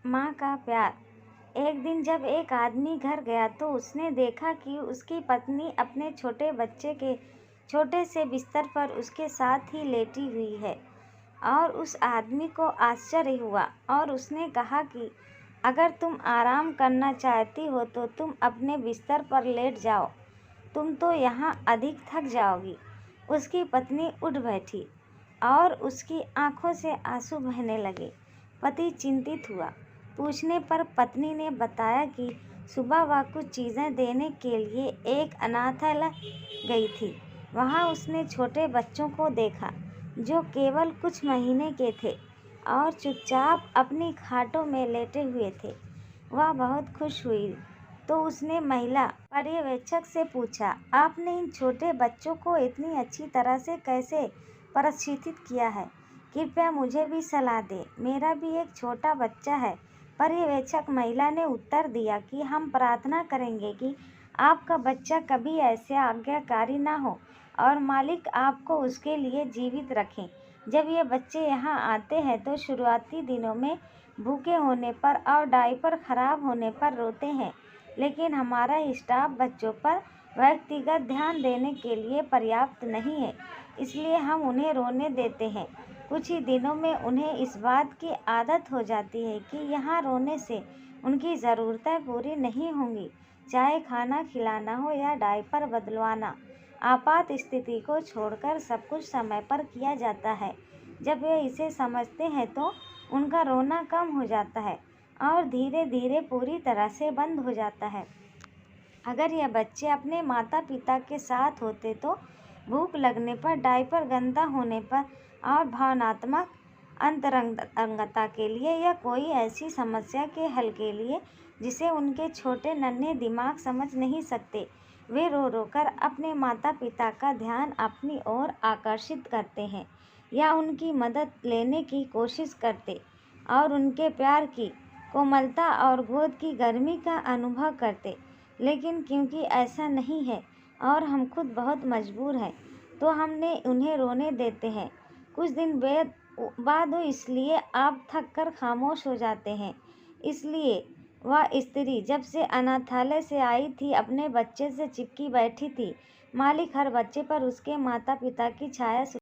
माँ का प्यार। एक दिन जब एक आदमी घर गया तो उसने देखा कि उसकी पत्नी अपने छोटे बच्चे के छोटे से बिस्तर पर उसके साथ ही लेटी हुई है और उस आदमी को आश्चर्य हुआ और उसने कहा कि अगर तुम आराम करना चाहती हो तो तुम अपने बिस्तर पर लेट जाओ, तुम तो यहाँ अधिक थक जाओगी। उसकी पत्नी उठ बैठी और उसकी आंखों से आंसू बहने लगे। पति चिंतित हुआ। पूछने पर पत्नी ने बताया कि सुबह वह कुछ चीज़ें देने के लिए एक अनाथालय गई थी। वहाँ उसने छोटे बच्चों को देखा जो केवल कुछ महीने के थे और चुपचाप अपनी खाटों में लेटे हुए थे। वह बहुत खुश हुई तो उसने महिला पर्यवेक्षक से पूछा, आपने इन छोटे बच्चों को इतनी अच्छी तरह से कैसे प्रशिक्षित किया है? कृपया मुझे भी सलाह दें, मेरा भी एक छोटा बच्चा है। पर्यवेक्षक महिला ने उत्तर दिया कि हम प्रार्थना करेंगे कि आपका बच्चा कभी ऐसे आज्ञाकारी ना हो और मालिक आपको उसके लिए जीवित रखें। जब ये बच्चे यहाँ आते हैं तो शुरुआती दिनों में भूखे होने पर और डायपर खराब होने पर रोते हैं, लेकिन हमारा स्टाफ बच्चों पर व्यक्तिगत ध्यान देने के लिए पर्याप्त नहीं है, इसलिए हम उन्हें रोने देते हैं। कुछ ही दिनों में उन्हें इस बात की आदत हो जाती है कि यहाँ रोने से उनकी ज़रूरतें पूरी नहीं होंगी, चाहे खाना खिलाना हो या डायपर बदलवाना। आपात स्थिति को छोड़कर सब कुछ समय पर किया जाता है। जब वे इसे समझते हैं तो उनका रोना कम हो जाता है और धीरे धीरे पूरी तरह से बंद हो जाता है। अगर यह बच्चे अपने माता पिता के साथ होते तो भूख लगने पर, डायपर गंदा होने पर और भावनात्मक अंतरंगता के लिए या कोई ऐसी समस्या के हल के लिए जिसे उनके छोटे नन्हे दिमाग समझ नहीं सकते, वे रो रो कर अपने माता पिता का ध्यान अपनी ओर आकर्षित करते हैं या उनकी मदद लेने की कोशिश करते और उनके प्यार की कोमलता और गोद की गर्मी का अनुभव करते। लेकिन क्योंकि ऐसा नहीं है और हम खुद बहुत मजबूर हैं, तो हमने उन्हें रोने देते हैं। कुछ दिन बाद इसलिए आप थक कर खामोश हो जाते हैं। इसलिए वह स्त्री जब से अनाथालय से आई थी अपने बच्चे से चिपकी बैठी थी। मालिक हर बच्चे पर उसके माता पिता की छाया